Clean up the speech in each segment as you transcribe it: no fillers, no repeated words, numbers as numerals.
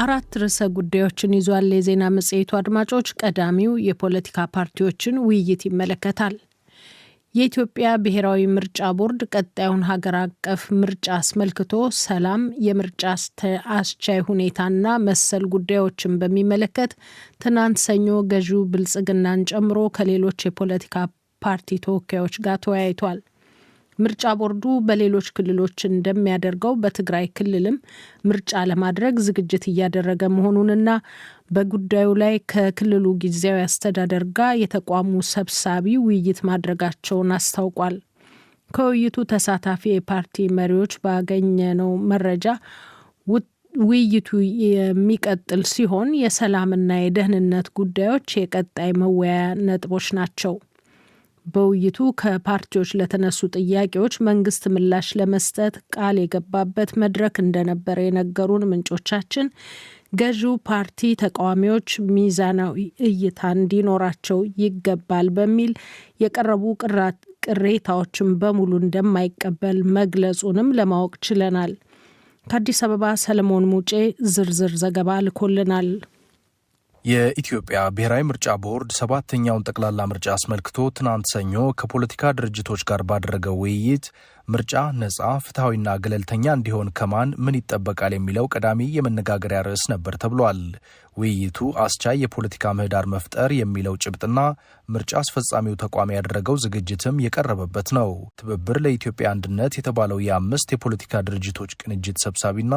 አራት ርዕሰ ጉዳዮችን ይዟል የዜና መጽሔቱ አድማጮች። ቀዳሚው የፖለቲካ ፓርቲዎችን ውይይት ይመለከታል። የኢትዮጵያ ብሔራዊ ምርጫ ቦርድ ቀጣዩን ሀገር አቀፍ ምርጫ አስመልክቶ ሰላም፣ የምርጫ አስቻይ ሁኔታና መሰል ጉዳዮችን በሚመለከት ትናንት ሰኞ ገዢው ብልጽግናን ጨምሮ ከሌሎች የፖለቲካ ፓርቲ ተወካዮች ጋር ተወያይቷል። ምርጫ ቦርዱ በሌሎች ክልሎች እንደሚያደርገው በትግራይ ክልልም ምርጫ ለማድረግ ዝግጅት እያደረገ መሆኑንና በጉዳዩ ላይ ከክልሉ ጊዜያዊ አስተዳደር ጋር የተቋሙ ሰብሳቢ ውይይት ማድረጋቸውን አስታውቋል። ከውይይቱ ተሳታፊ የፓርቲ መሪዎች ባገኘነው መረጃ ውይይቱ የሚቀጥል ሲሆን የሰላምና የደህንነት ጉዳዮች የቀጣይ መወያያ ነጥቦች ናቸው። በውይይቱ ከፓርቲዎች ለተነሱ ጥያቄዎች መንግስት ምላሽ ለመስጠት ቃል የገባበት መድረክ እንደነበረ የነገሩን ምንጮቻችን ገዢው ፓርቲ ተቃዋሚዎች ሚዛናዊ እይታ እንዲኖራቸው ይገባል በሚል የቀረቡ ቅሬታዎችን በሙሉ እንደማይቀበል መግለጹንም ለማወቅ ችለናል። ከአዲስ አበባ ሰለሞን ሙጬ ዝርዝር ዘገባ ልኮልናል። የኢትዮጵያ ብሔራዊ ምርጫ ቦርድ 7ኛውን ጠቅላላ ምርጫ አስመልክቶ ትናንት ሰኞ ከፖለቲካ ድርጅቶች ጋር ባደረገው ውይይት ምርጫ ነጻ፣ ፍትሐዊና ገለልተኛ እንዲሆን ከማን ምን ይጠበቃል የሚለው ቀዳሚ የመነጋገሪያ ርዕስ ነበር ተብሏል። ውይይቱ አስቻይ የፖለቲካ ምህዳር መፍጠር የሚለው ጭብጥና ምርጫ አስፈጻሚው ተቋም ያደረገው ዝግጅትም የቀረበበት ነው። ትብብር ለኢትዮጵያ አንድነት የተባለው የ5 የፖለቲካ ድርጅቶች ቅንጅት ሰብሳቢና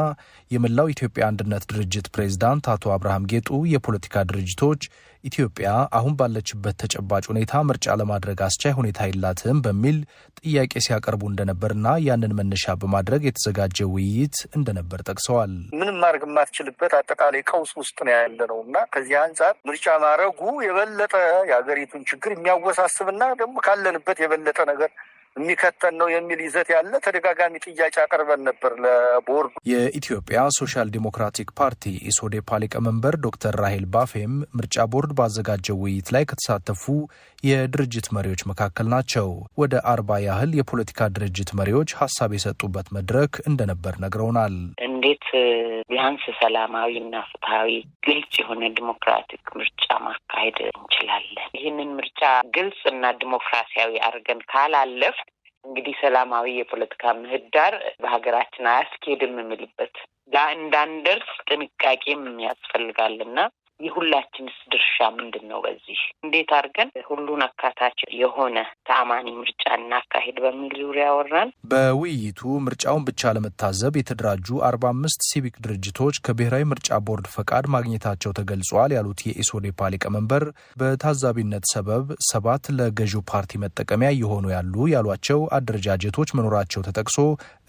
የመላው ኢትዮጵያ አንድነት ድርጅት ፕሬዝዳንት አቶ አብርሃም ጌጡ የፖለቲካ ድርጅቶች ኢትዮጵያ አሁን ባለችበት ተጨባጭ ሁኔታ ምርጫ ለማድረግ አስቻይ ሁኔታ የላትም በሚል ጥያቄ ሲያቀርቡ እንደነበርና ያንን መነሻ በማድረግ የተዘጋጀ ውይይት እንደነበር ጠቅሰዋል። ምንም ማድረግ የማትችልበት አጠቃላይ ቀውስ ውስጥ ነው ያለ ነው እና ከዚህ አንጻር ምርጫ ማድረጉ የበለጠ የሀገሪቱን ችግር የሚያወሳስብና ደግሞ ካለንበት የበለጠ ነገር የሚከተን ነው የሚል ይዘት ያለ ተደጋጋሚ ጥያቄ አቀርበን ነበር ለቦርዱ። የኢትዮጵያ ሶሻል ዲሞክራቲክ ፓርቲ ኢሶዴፓ ሊቀመንበር ዶክተር ራሄል ባፌም ምርጫ ቦርድ ባዘጋጀው ውይይት ላይ ከተሳተፉ የድርጅት መሪዎች መካከል ናቸው። ወደ 40 ያህል የፖለቲካ ድርጅት መሪዎች ሀሳብ የሰጡበት መድረክ እንደነበር ነግረውናል። እንዴት ቢያንስ ሰላማዊና ፍትሐዊ ግልጽ የሆነ ዲሞክራቲክ ምርጫ ማካሄድ እንችላለን? ይህንን ምርጫ ግልጽ እና ዲሞክራሲያዊ አድርገን ካላለፍ እንግዲህ ሰላማዊ የፖለቲካ ምህዳር በሀገራችን አያስኬድም የምልበት እንዳንደርስ ጥንቃቄም ያስፈልጋልና የሁላችንስ ድርሻ ምንድን ነው? በዚህ እንዴት አድርገን ሁሉን አካታች የሆነ ተአማኒ ምርጫ እናካሄድ በሚል ዙሪያ ወራን። በውይይቱ ምርጫውን ብቻ ለመታዘብ የተደራጁ 45 ሲቪክ ድርጅቶች ከብሔራዊ ምርጫ ቦርድ ፈቃድ ማግኘታቸው ተገልጿል ያሉት የኢሶዴፓ ሊቀመንበር በታዛቢነት ሰበብ 7 ለገዢው ፓርቲ መጠቀሚያ የሆኑ ያሏቸው አደረጃጀቶች መኖራቸው ተጠቅሶ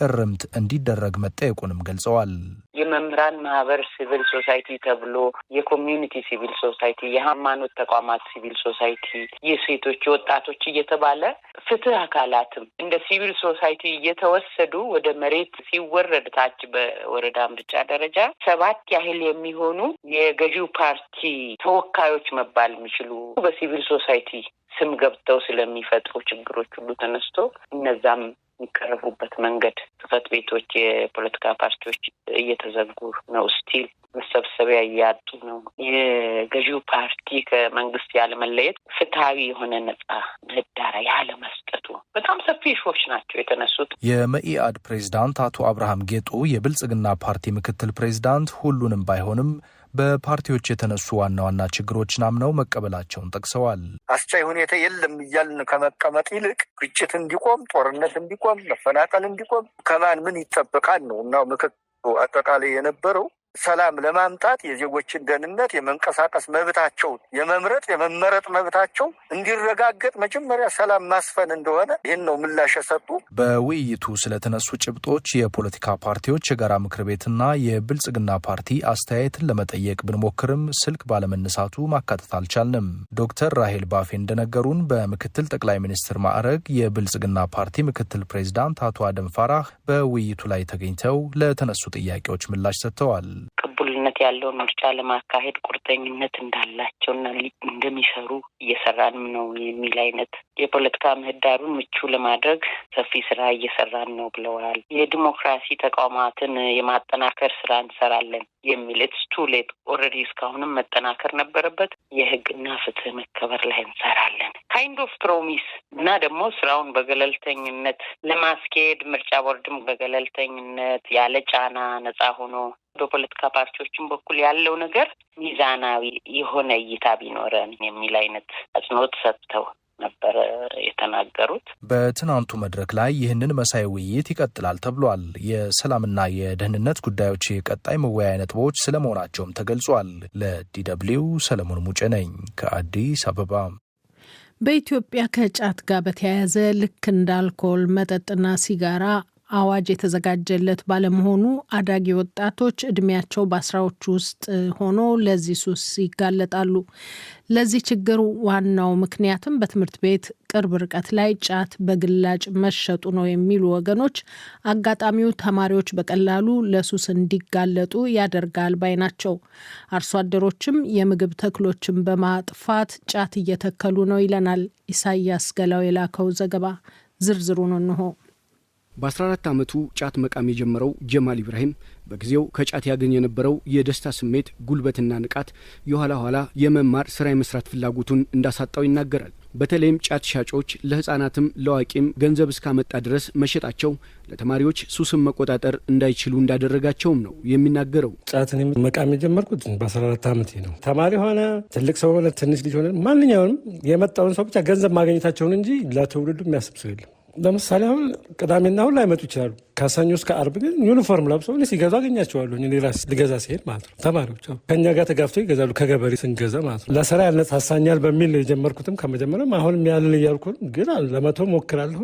እርምት እንዲደረግ መጠየቁንም ገልጸዋል። የመምህራን ማህበር ሲቪል ሶሳይቲ ተብሎ የኮሚዩኒቲ ሲቪል ሶሳይቲ፣ የሃይማኖት ተቋማት ሲቪል ሶሳይቲ፣ የሴቶች የወጣቶች እየተባለ ፍትህ አካላትም እንደ ሲቪል ሶሳይቲ እየተወሰዱ ወደ መሬት ሲወረድ ታች በወረዳ ምርጫ ደረጃ 7 ያህል የሚሆኑ የገዢው ፓርቲ ተወካዮች መባል የሚችሉ በሲቪል ሶሳይቲ ስም ገብተው ስለሚፈጥሩ ችግሮች ሁሉ ተነስቶ እነዛም የሚቀርቡበት መንገድ ጽሕፈት ቤቶች የፖለቲካ ፓርቲዎች እየተዘጉ ነው። ስቲል መሰብሰቢያ እያጡ ነው። የገዢው ፓርቲ ከመንግስት ያለመለየት፣ ፍትሐዊ የሆነ ነጻ ምህዳር ያለመስጠቱ በጣም ሰፊ ሾች ናቸው የተነሱት። የመኢአድ ፕሬዝዳንት አቶ አብርሃም ጌጡ የብልጽግና ፓርቲ ምክትል ፕሬዝዳንት ሁሉንም ባይሆንም በፓርቲዎች የተነሱ ዋና ዋና ችግሮችን አምነው መቀበላቸውን ጠቅሰዋል። አስቻይ ሁኔታ የለም እያልን ከመቀመጥ ይልቅ ግጭት እንዲቆም፣ ጦርነት እንዲቆም፣ መፈናቀል እንዲቆም ከማን ምን ይጠበቃል ነው እና ምክክሩ አጠቃላይ የነበረው ሰላም ለማምጣት የዜጎችን ደህንነት፣ የመንቀሳቀስ መብታቸውን፣ የመምረጥ የመመረጥ መብታቸው እንዲረጋገጥ መጀመሪያ ሰላም ማስፈን እንደሆነ ይህን ነው ምላሽ የሰጡ። በውይይቱ ስለተነሱ ጭብጦች የፖለቲካ ፓርቲዎች የጋራ ምክር ቤትና የብልጽግና ፓርቲ አስተያየትን ለመጠየቅ ብንሞክርም ስልክ ባለመነሳቱ ማካተት አልቻልንም። ዶክተር ራሄል ባፌ እንደነገሩን በምክትል ጠቅላይ ሚኒስትር ማዕረግ የብልጽግና ፓርቲ ምክትል ፕሬዝዳንት አቶ አደም ፋራህ በውይይቱ ላይ ተገኝተው ለተነሱ ጥያቄዎች ምላሽ ሰጥተዋል። ቅቡልና ነጻነት ያለውን ምርጫ ለማካሄድ ቁርጠኝነት እንዳላቸውና እንደሚሰሩ እየሰራንም ነው የሚል አይነት የፖለቲካ ምህዳሩን ምቹ ለማድረግ ሰፊ ስራ እየሰራን ነው ብለዋል። የዲሞክራሲ ተቋማትን የማጠናከር ስራ እንሰራለን የሚል ኢትስ ቱ ሌት ኦልሬዲ እስካሁንም መጠናከር ነበረበት። የህግና ፍትህ መከበር ላይ እንሰራለን ካይንድ ኦፍ ፕሮሚስ እና ደግሞ ስራውን በገለልተኝነት ለማስኬድ ምርጫ ቦርድም በገለልተኝነት ያለ ጫና ነጻ ሆኖ በፖለቲካ ፓርቲዎችም በኩል ያለው ነገር ሚዛናዊ የሆነ እይታ ቢኖረን የሚል አይነት አጽንኦት ሰጥተው ነበር የተናገሩት። በትናንቱ መድረክ ላይ ይህንን መሳይ ውይይት ይቀጥላል ተብሏል። የሰላምና የደህንነት ጉዳዮች የቀጣይ መወያያ ነጥቦች ስለመሆናቸውም ተገልጿል። ለዲደብልዩ ሰለሞን ሙጬ ነኝ ከአዲስ አበባ። በኢትዮጵያ ከጫት ጋር በተያያዘ ልክ እንደ አልኮል መጠጥና ሲጋራ አዋጅ የተዘጋጀለት ባለመሆኑ አዳጊ ወጣቶች እድሜያቸው በአስራዎቹ ውስጥ ሆኖ ለዚህ ሱስ ይጋለጣሉ። ለዚህ ችግር ዋናው ምክንያትም በትምህርት ቤት ቅርብ ርቀት ላይ ጫት በግላጭ መሸጡ ነው የሚሉ ወገኖች አጋጣሚው ተማሪዎች በቀላሉ ለሱስ እንዲጋለጡ ያደርጋል ባይ ናቸው። አርሶ አደሮችም የምግብ ተክሎችን በማጥፋት ጫት እየተከሉ ነው ይለናል ኢሳያስ ገላው የላከው ዘገባ። ዝርዝሩን እንሆ። በ14 ዓመቱ ጫት መቃም የጀመረው ጀማል ኢብራሂም በጊዜው ከጫት ያገኝ የነበረው የደስታ ስሜት፣ ጉልበትና ንቃት የኋላ ኋላ የመማር ስራ የመስራት ፍላጎቱን እንዳሳጣው ይናገራል። በተለይም ጫት ሻጮች ለህፃናትም ለዋቂም ገንዘብ እስካመጣ ድረስ መሸጣቸው ለተማሪዎች ሱስን መቆጣጠር እንዳይችሉ እንዳደረጋቸውም ነው የሚናገረው። ጫትን መቃም የጀመርኩት በ14 ዓመቴ ነው። ተማሪ ሆነ ትልቅ ሰው ሆነ ትንሽ ልጅ ሆነ ማንኛውንም የመጣውን ሰው ብቻ ገንዘብ ማግኘታቸውን እንጂ ለትውልዱ የሚያስብ ሰው የለም። ለምሳሌ አሁን ቅዳሜና አሁን ላይመጡ ይችላሉ። ከሰኞ እስከ አርብ ግን ዩኒፎርም ለብሰው ሲገዙ አገኛቸዋለሁ። እኔ ራስ ልገዛ ሲሄድ ማለት ነው። ተማሪዎች ከእኛ ጋር ተጋፍተው ይገዛሉ። ከገበሬ ስንገዛ ማለት ነው። ለስራ ያነሳሳኛል በሚል የጀመርኩትም ከመጀመሪያም አሁንም ያንን እያልኩ ግን ለመቶ ሞክራለሁ፣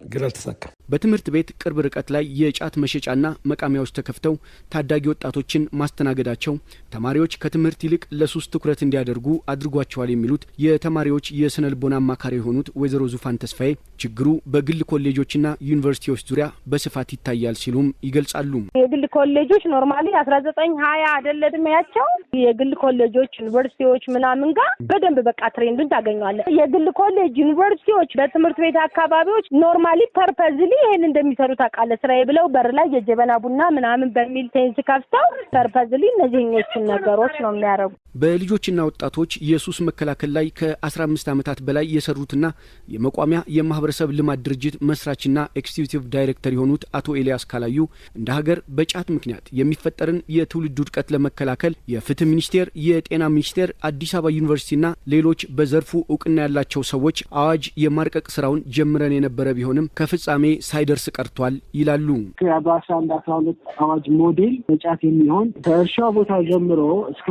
ግን አልተሳካም። በትምህርት ቤት ቅርብ ርቀት ላይ የጫት መሸጫና መቃሚያዎች ተከፍተው ታዳጊ ወጣቶችን ማስተናገዳቸው ተማሪዎች ከትምህርት ይልቅ ለሱስ ትኩረት እንዲያደርጉ አድርጓቸዋል የሚሉት የተማሪዎች የስነ ልቦና አማካሪ የሆኑት ወይዘሮ ዙፋን ተስፋዬ ችግሩ በግል ኮሌጆችና ዩኒቨርሲቲዎች ዙሪያ በስፋት ይታያል ሲሉም ይገልጻሉ። የግል ኮሌጆች ኖርማሊ 19-20 አይደለም ያቸው የግል ኮሌጆች ዩኒቨርሲቲዎች ምናምን ጋር በደንብ በቃ ትሬንዱን ታገኛለህ። የግል ኮሌጅ ዩኒቨርሲቲዎች በትምህርት ቤት አካባቢዎች ኖርማሊ ፐርፐዝሊ ይሄን እንደሚሰሩ ታውቃለህ። ስራዬ ብለው በር ላይ የጀበና ቡና ምናምን በሚል ሴንስ ከፍተው ፐርፐዝሊ እነዚህኞችን ነገሮች ነው የሚያደርጉ። በልጆችና ወጣቶች የሱስ መከላከል ላይ ከ15 ዓመታት በላይ የሰሩትና የመቋሚያ የማህበረሰብ ልማት ድርጅት መስራችና ኤክስኪዩቲቭ ዳይሬክተር የሆኑት አቶ ኤልያስ ካላዩ እንደ ሀገር በጫት ምክንያት የሚፈጠርን የትውልድ ውድቀት ለመከላከል የፍትህ ሚኒስቴር፣ የጤና ሚኒስቴር፣ አዲስ አበባ ዩኒቨርሲቲና ሌሎች በዘርፉ እውቅና ያላቸው ሰዎች አዋጅ የማርቀቅ ስራውን ጀምረን የነበረ ቢሆንም ከፍጻሜ ሳይደርስ ቀርቷል ይላሉ። ከ11-12 አዋጅ ሞዴል በጫት የሚሆን ከእርሻው ቦታ ጀምሮ እስከ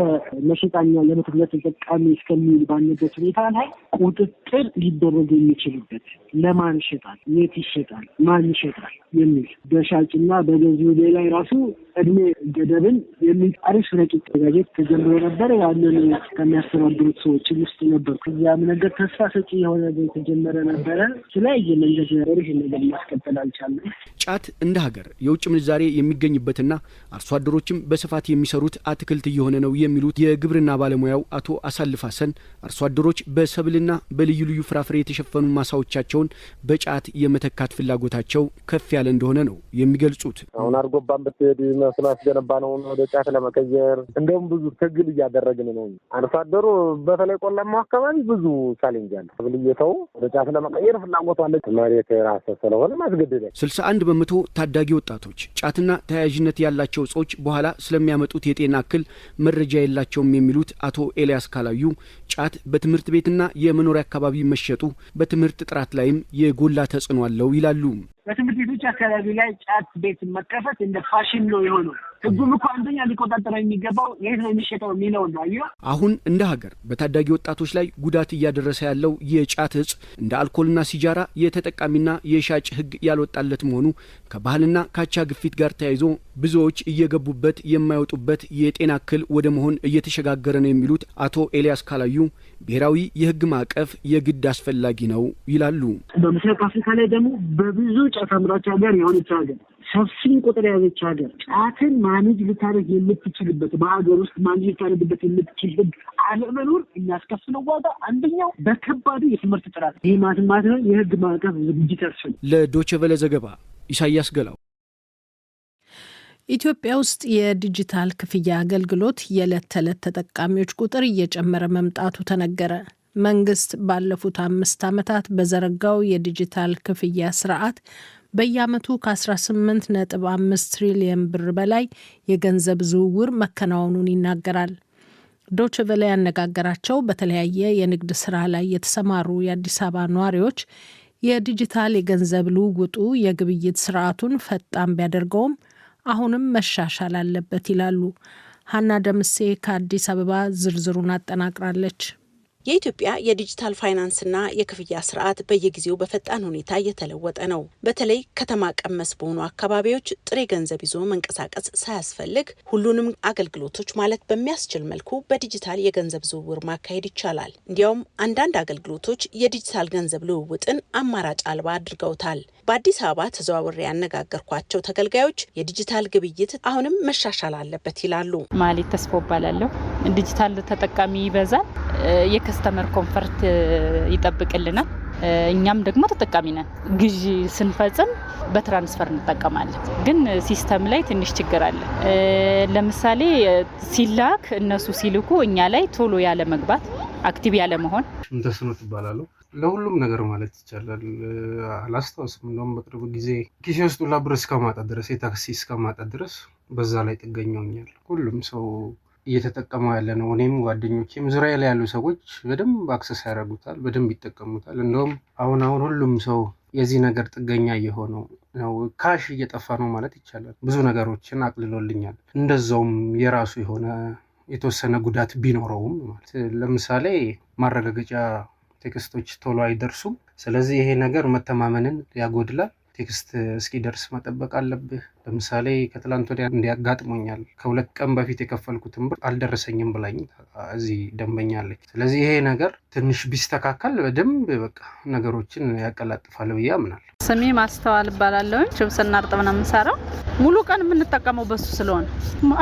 መሸጣኛ ለምትለት ተጠቃሚ እስከሚል ባለበት ሁኔታ ላይ ቁጥጥር ሊደረግ የሚችልበት ለማን ይሸጣል፣ የት ይሸጣል፣ ማን ይሸጣል የሚል በሻጭና በገዢው ላይ ራሱ እድሜ ገደብን የሚጣርስ ረቂቅ ተዘጋጀት ተጀምሮ ነበር። ያንን ከሚያስተባብሩት ሰዎች ውስጥ ነበርኩ። ያም ነገር ተስፋ ሰጪ የሆነ የተጀመረ ነበረ። ስለዚህ መንገድ ሪጅን ነገር ማስቀጠል አልቻለም። ጫት እንደ ሀገር የውጭ ምንዛሬ የሚገኝበትና አርሶ አደሮችም በስፋት የሚሰሩት አትክልት እየሆነ ነው የሚሉት የግብርና ባለሙያው አቶ አሳልፍ ሀሰን አርሶ አደሮች በሰብልና በልዩ ልዩ ፍራፍሬ የተሸፈኑ ማሳዎቻቸውን በጫት የመተካት ፍላጎታቸው ከፍ ያለ እንደሆነ ነው የሚገልጹት። አሁን አርጎባን ብትሄድ መስሎ አስገነባ ነው ወደ ጫት ለመቀየር እንደውም ብዙ ትግል እያደረግን ነው። አርሶ አደሩ በተለይ ቆላማው አካባቢ ብዙ ቻሌንጅ አለ። ብልየተው ወደ ጫት ለመቀየር ፍላጎቱ አለ። መሬት ራስ ስለሆነ ማስገደደ 61 በመቶ ታዳጊ ወጣቶች ጫትና ተያያዥነት ያላቸው እጾች በኋላ ስለሚያመጡት የጤና እክል መረጃ የላቸውም የሚሉት አቶ ኤልያስ ካላዩ ጫት በትምህርት ቤትና የመኖሪያ አካባቢ መሸጡ በትምህርት ጥራት ላይም የጎላ ተጽዕኖ አለው ይላሉ። በትምህርት ቤቶች አካባቢ ላይ ጫት ቤት መከፈት እንደ ፋሽን ነው የሆነው። ህጉም እኮ አንደኛ ሊቆጣጠረው የሚገባው የት ነው የሚሸጠው የሚለው ነው። አሁን እንደ ሀገር በታዳጊ ወጣቶች ላይ ጉዳት እያደረሰ ያለው የጫት እጽ እንደ አልኮልና ሲጃራ የተጠቃሚና የሻጭ ህግ ያልወጣለት መሆኑ ከባህልና ካቻ ግፊት ጋር ተያይዞ ብዙዎች እየገቡበት የማይወጡበት የጤና እክል ወደ መሆን እየተሸጋገረ ነው የሚሉት አቶ ኤልያስ ካላዩ ብሔራዊ የህግ ማዕቀፍ የግድ አስፈላጊ ነው ይላሉ። በምስራቅ አፍሪካ ላይ ደግሞ በብዙ ጫት አምራች ሀገር የሆነች ሀገር ሰፊን ቁጥር ያዘች ሀገር ጫትን ማኔጅ ልታደርግ የምትችልበት በሀገር ውስጥ ማኔጅ ልታደርግበት የምትችልበት አለመኖር የሚያስከፍለው ዋጋ አንደኛው በከባዱ የትምህርት ጥራት ይህ ማለት ነው። የህግ ማዕቀፍ ዝግጅት ያስፈልጋል። ለዶይቼ ቬለ ዘገባ ኢሳያስ ገላው። ኢትዮጵያ ውስጥ የዲጂታል ክፍያ አገልግሎት የዕለት ተዕለት ተጠቃሚዎች ቁጥር እየጨመረ መምጣቱ ተነገረ። መንግስት ባለፉት 5 ዓመታት በዘረጋው የዲጂታል ክፍያ ስርዓት በየዓመቱ ከ18.5 ትሪሊየን ብር በላይ የገንዘብ ዝውውር መከናወኑን ይናገራል። ዶይቼ ቬለ ያነጋገራቸው በተለያየ የንግድ ስራ ላይ የተሰማሩ የአዲስ አበባ ነዋሪዎች የዲጂታል የገንዘብ ልውውጡ የግብይት ስርዓቱን ፈጣን ቢያደርገውም አሁንም መሻሻል አለበት ይላሉ። ሀና ደምሴ ከአዲስ አበባ ዝርዝሩን አጠናቅራለች። የኢትዮጵያ የዲጂታል ፋይናንስና የክፍያ ስርዓት በየጊዜው በፈጣን ሁኔታ እየተለወጠ ነው። በተለይ ከተማ ቀመስ በሆኑ አካባቢዎች ጥሬ ገንዘብ ይዞ መንቀሳቀስ ሳያስፈልግ ሁሉንም አገልግሎቶች ማለት በሚያስችል መልኩ በዲጂታል የገንዘብ ዝውውር ማካሄድ ይቻላል። እንዲያውም አንዳንድ አገልግሎቶች የዲጂታል ገንዘብ ልውውጥን አማራጭ አልባ አድርገውታል። በአዲስ አበባ ተዘዋውሬ ያነጋገርኳቸው ተገልጋዮች የዲጂታል ግብይት አሁንም መሻሻል አለበት ይላሉ። ማለት ተስፋ ባላለሁ ዲጂታል ተጠቃሚ ይበዛል፣ የከስተመር ኮንፈርት ይጠብቅልናል፣ እኛም ደግሞ ተጠቃሚ ነን። ግዢ ስንፈጽም በትራንስፈር እንጠቀማለን፣ ግን ሲስተም ላይ ትንሽ ችግር አለ። ለምሳሌ ሲላክ እነሱ ሲልኩ እኛ ላይ ቶሎ ያለ መግባት፣ አክቲቭ ያለ መሆን። ተስኖት ይባላል። ለሁሉም ነገር ማለት ይቻላል። አላስታውስም፣ እንደውም በቅርብ ጊዜ ኪሴ ውስጥ ሁላ ብር እስከማጣት ድረስ የታክሲ እስከማጣት ድረስ በዛ ላይ ጥገኛውኛል። ሁሉም ሰው እየተጠቀመው ያለ ነው። እኔም ጓደኞቼም ዙሪያ ላይ ያሉ ሰዎች በደንብ አክሰስ ያደርጉታል፣ በደንብ ይጠቀሙታል። እንደውም አሁን ሁሉም ሰው የዚህ ነገር ጥገኛ እየሆነው ነው። ካሽ እየጠፋ ነው ማለት ይቻላል። ብዙ ነገሮችን አቅልሎልኛል። እንደዛውም የራሱ የሆነ የተወሰነ ጉዳት ቢኖረውም ማለት ለምሳሌ ማረጋገጫ ቴክስቶች ቶሎ አይደርሱም። ስለዚህ ይሄ ነገር መተማመንን ያጎድላል። ቴክስት እስኪደርስ መጠበቅ አለብህ። ለምሳሌ ከትላንት ወዲያ እንዲያጋጥሞኛል። ከ2 ቀን በፊት የከፈልኩትን ብር አልደረሰኝም ብላኝ እዚህ ደንበኛ አለች። ስለዚህ ይሄ ነገር ትንሽ ቢስተካከል በደንብ በቃ ነገሮችን ያቀላጥፋል ብዬ አምናለሁ። ስሜ ማስተዋል እባላለሁ። ችብስና እርጥብ ነው የምሰራው። ሙሉ ቀን የምንጠቀመው በሱ ስለሆነ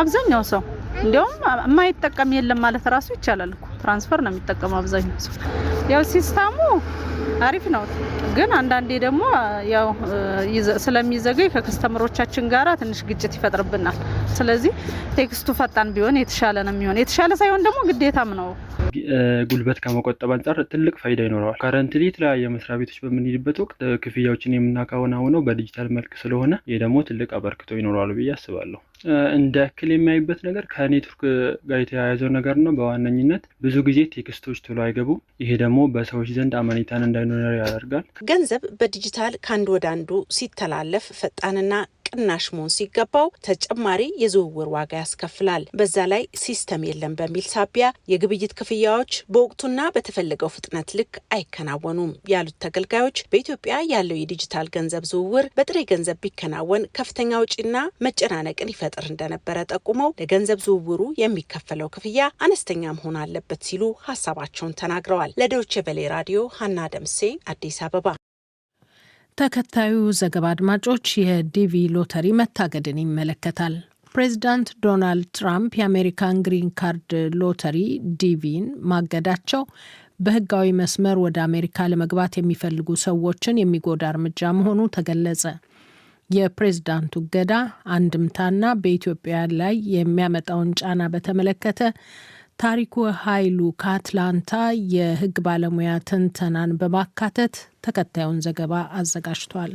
አብዛኛው ሰው እንዲያውም የማይጠቀም የለም ማለት ራሱ ይቻላል እኮ። ትራንስፈር ነው የሚጠቀመው አብዛኛው ሰው። ያው ሲስተሙ አሪፍ ነው፣ ግን አንዳንዴ ደግሞ ያው ስለሚዘገይ ከከስተመሮቻችን ጋራ ትንሽ ግጭት ይፈጥርብናል። ስለዚህ ቴክስቱ ፈጣን ቢሆን የተሻለ ነው የሚሆን። የተሻለ ሳይሆን ደግሞ ግዴታም ነው። ጉልበት ከመቆጠብ አንጻር ትልቅ ፋይዳ ይኖረዋል። ካረንትሊ የተለያየ መስሪያ ቤቶች በምንሄድበት ወቅት ክፍያዎችን የምናከናውነው በዲጂታል መልክ ስለሆነ ይህ ደግሞ ትልቅ አበርክቶ ይኖረዋል ብዬ አስባለሁ። እንደ እክል የሚያዩበት ነገር ከኔትወርክ ጋር የተያያዘው ነገር ነው። በዋነኝነት ብዙ ጊዜ ቴክስቶች ቶሎ አይገቡም። ይሄ ደግሞ በሰዎች ዘንድ አመኔታን እንዳይኖር ያደርጋል። ገንዘብ በዲጂታል ከአንድ ወደ አንዱ ሲተላለፍ ፈጣንና ቅናሽ መሆን ሲገባው ተጨማሪ የዝውውር ዋጋ ያስከፍላል። በዛ ላይ ሲስተም የለም በሚል ሳቢያ የግብይት ክፍያዎች በወቅቱና በተፈለገው ፍጥነት ልክ አይከናወኑም ያሉት ተገልጋዮች በኢትዮጵያ ያለው የዲጂታል ገንዘብ ዝውውር በጥሬ ገንዘብ ቢከናወን ከፍተኛ ወጪና መጨናነቅን ይፈጥር እንደነበረ ጠቁመው ለገንዘብ ዝውውሩ የሚከፈለው ክፍያ አነስተኛ መሆን አለበት ሲሉ ሀሳባቸውን ተናግረዋል። ለዶይቼ ቬለ ራዲዮ ሀና ደምሴ አዲስ አበባ። ተከታዩ ዘገባ አድማጮች የዲቪ ሎተሪ መታገድን ይመለከታል። ፕሬዚዳንት ዶናልድ ትራምፕ የአሜሪካን ግሪን ካርድ ሎተሪ ዲቪን ማገዳቸው በሕጋዊ መስመር ወደ አሜሪካ ለመግባት የሚፈልጉ ሰዎችን የሚጎዳ እርምጃ መሆኑ ተገለጸ። የፕሬዝዳንቱ እገዳ አንድምታና በኢትዮጵያ ላይ የሚያመጣውን ጫና በተመለከተ ታሪኩ ኃይሉ ከአትላንታ የሕግ ባለሙያ ትንተናን በማካተት ተከታዩን ዘገባ አዘጋጅቷል።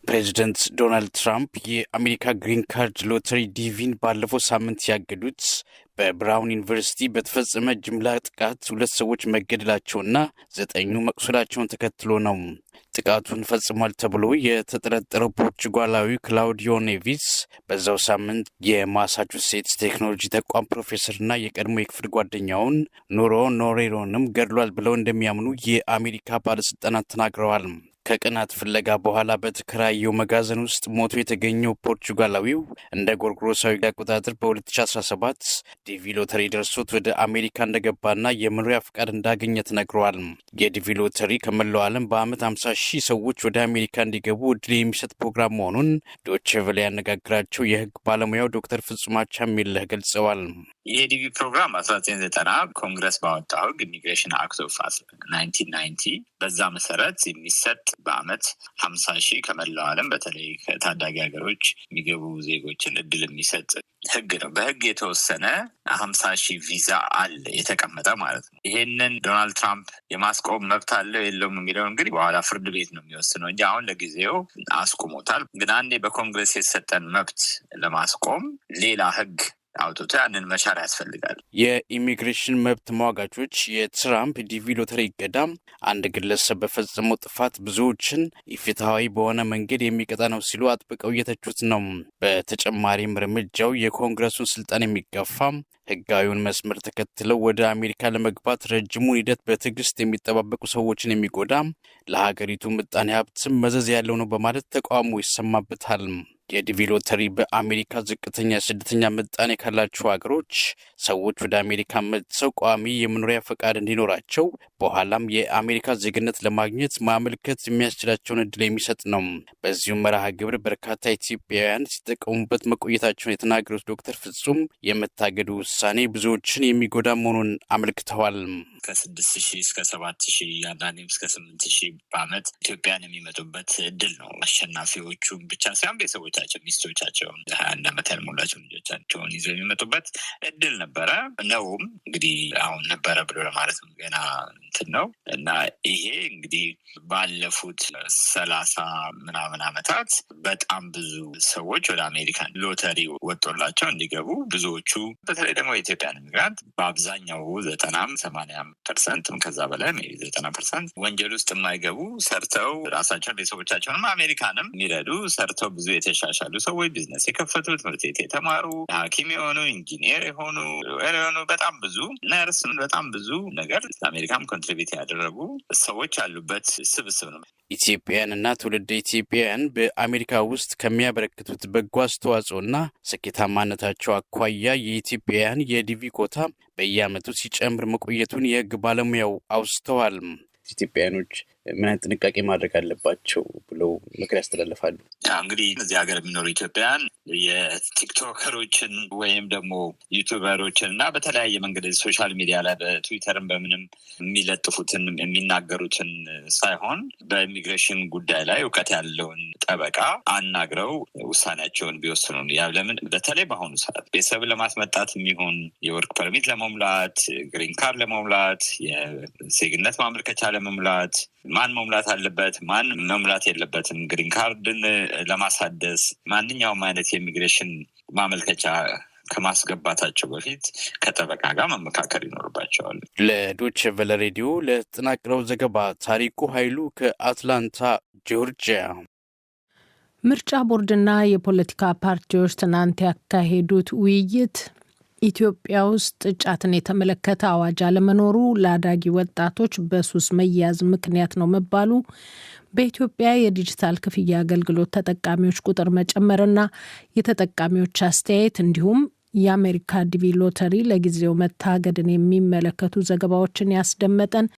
ፕሬዚደንት ዶናልድ ትራምፕ የአሜሪካ ግሪን ካርድ ሎተሪ ዲቪን ባለፈው ሳምንት ያገዱት በብራውን ዩኒቨርሲቲ በተፈጸመ ጅምላ ጥቃት 2 ሰዎች መገደላቸውና 9 መቁሰላቸውን ተከትሎ ነው። ጥቃቱን ፈጽሟል ተብሎ የተጠረጠረው ፖርቹጋላዊ ክላውዲዮ ኔቪስ በዛው ሳምንት የማሳቹሴትስ ቴክኖሎጂ ተቋም ፕሮፌሰርና የቀድሞ የክፍል ጓደኛውን ኑሮ ኖሬሮንም ገድሏል ብለው እንደሚያምኑ የአሜሪካ ባለስልጣናት ተናግረዋል። ከቀናት ፍለጋ በኋላ በተከራየው መጋዘን ውስጥ ሞቶ የተገኘው ፖርቹጋላዊው እንደ ጎርጎሮሳዊ አቆጣጠር በ2017 ዲቪ ሎተሪ ደርሶት ወደ አሜሪካ እንደገባና የመኖሪያ ፍቃድ እንዳገኘ ተነግሯል። የዲቪ ሎተሪ ከመላው ዓለም በዓመት 50,000 ሰዎች ወደ አሜሪካ እንዲገቡ እድል የሚሰጥ ፕሮግራም መሆኑን ዶቼ ቬለ ያነጋግራቸው የህግ ባለሙያው ዶክተር ፍጹም አቻሜለህ ገልጸዋል። የዲቪ ፕሮግራም 1990 ኮንግረስ ባወጣው ህግ ኢሚግሬሽን አክት ኦፍ 1990 በዛ መሰረት የሚሰጥ በአመት 50,000 ከመላው ዓለም በተለይ ከታዳጊ ሀገሮች የሚገቡ ዜጎችን እድል የሚሰጥ ህግ ነው። በህግ የተወሰነ 50,000 ቪዛ አለ የተቀመጠ ማለት ነው። ይሄንን ዶናልድ ትራምፕ የማስቆም መብት አለው የለውም የሚለው እንግዲህ በኋላ ፍርድ ቤት ነው የሚወስነው እንጂ አሁን ለጊዜው አስቆሞታል። ግን አንዴ በኮንግረስ የተሰጠን መብት ለማስቆም ሌላ ህግ አውጥቶ ያንን መሻር ያስፈልጋል። የኢሚግሬሽን መብት ተሟጋቾች የትራምፕ ዲቪ ሎተሪ እገዳ አንድ ግለሰብ በፈጸመው ጥፋት ብዙዎችን ኢፍትሐዊ በሆነ መንገድ የሚቀጣ ነው ሲሉ አጥብቀው እየተቹት ነው። በተጨማሪም እርምጃው የኮንግረሱን ስልጣን የሚጋፋ ህጋዊውን መስመር ተከትለው ወደ አሜሪካ ለመግባት ረጅሙን ሂደት በትዕግስት የሚጠባበቁ ሰዎችን የሚጎዳ ለሀገሪቱ ምጣኔ ሀብትም መዘዝ ያለው ነው በማለት ተቃውሞ ይሰማበታል። የዲቪ ሎተሪ በአሜሪካ ዝቅተኛ ስደተኛ ምጣኔ ካላቸው ሀገሮች ሰዎች ወደ አሜሪካ መጥተው ቋሚ የመኖሪያ ፈቃድ እንዲኖራቸው በኋላም የአሜሪካ ዜግነት ለማግኘት ማመልከት የሚያስችላቸውን እድል የሚሰጥ ነው። በዚሁም መርሃ ግብር በርካታ ኢትዮጵያውያን ሲጠቀሙበት መቆየታቸውን የተናገሩት ዶክተር ፍጹም የመታገዱ ውሳኔ ብዙዎችን የሚጎዳ መሆኑን አመልክተዋል። ከ6,000 እስከ 7,000 አንዳንዴም እስከ 8,000 በአመት ኢትዮጵያን የሚመጡበት እድል ነው። አሸናፊዎቹ ብቻ ሳይሆን ቤተሰቦቻቸው፣ ሚስቶቻቸውን 21 ዓመት ያልሞላቸው ልጆቻቸውን ይዘው የሚመጡበት እድል ነበረ ነውም። እንግዲህ አሁን ነበረ ብሎ ለማለት ገና እንትን ነው እና ይሄ እንግዲህ ባለፉት 30 ምናምን ዓመታት በጣም ብዙ ሰዎች ወደ አሜሪካን ሎተሪ ወጥቶላቸው እንዲገቡ ብዙዎቹ በተለይ ደግሞ የኢትዮጵያን ኢሚግራንት በአብዛኛው 90-80% ከዛ በላይ 90% ወንጀል ውስጥ የማይገቡ ሰርተው ራሳቸውን ቤተሰቦቻቸውንም አሜሪካንም የሚረዱ ሰርተው ብዙ የተሻሻሉ ሰዎች ቢዝነስ የከፈቱ ትምህርት ቤት የተማሩ ሐኪም የሆኑ ኢንጂኒየር የሆኑ በጣም ብዙ ነርስ በጣም ብዙ ነገር ለአሜሪካም ኮንትሪቢዩት ያደረጉ ሰዎች ያሉበት ስብስብ ነው። ኢትዮጵያውያንና ትውልደ ኢትዮጵያውያን በአሜሪካ ውስጥ ከሚያበረክቱት በጎ አስተዋጽኦና ስኬታማነታቸው አኳያ የኢትዮጵያውያን የዲቪ ኮታ በየዓመቱ ሲጨምር መቆየቱን የህግ ባለሙያው አውስተዋል። ኢትዮጵያውያኖች ምን አይነት ጥንቃቄ ማድረግ አለባቸው ብለው ምክር ያስተላልፋሉ? እንግዲህ እዚህ ሀገር የሚኖሩ ኢትዮጵያውያን የቲክቶከሮችን ወይም ደግሞ ዩቱበሮችን እና በተለያየ መንገድ ሶሻል ሚዲያ ላይ በትዊተርም በምንም የሚለጥፉትን የሚናገሩትን ሳይሆን በኢሚግሬሽን ጉዳይ ላይ እውቀት ያለውን ጠበቃ አናግረው ውሳኔያቸውን ቢወስኑ። ያ ለምን በተለይ በአሁኑ ሰዓት ቤተሰብ ለማስመጣት የሚሆን የወርክ ፐርሚት ለመሙላት፣ ግሪን ካርድ ለመሙላት፣ የዜግነት ማመልከቻ ለመሙላት ማን መሙላት አለበት ማን መሙላት የለበትም፣ ግሪን ካርድን ለማሳደስ ማንኛውም አይነት የኢሚግሬሽን ማመልከቻ ከማስገባታቸው በፊት ከጠበቃ ጋር መመካከር ይኖርባቸዋል። ለዶቼ ቬለ ሬዲዮ ለተጠናቀረው ዘገባ ታሪኩ ኃይሉ ከአትላንታ ጆርጂያ። ምርጫ ቦርድና የፖለቲካ ፓርቲዎች ትናንት ያካሄዱት ውይይት ኢትዮጵያ ውስጥ ጫትን የተመለከተ አዋጅ አለመኖሩ ለአዳጊ ወጣቶች በሱስ መያዝ ምክንያት ነው መባሉ፣ በኢትዮጵያ የዲጂታል ክፍያ አገልግሎት ተጠቃሚዎች ቁጥር መጨመርና የተጠቃሚዎች አስተያየት እንዲሁም የአሜሪካ ዲቪ ሎተሪ ለጊዜው መታገድን የሚመለከቱ ዘገባዎችን ያስደመጠን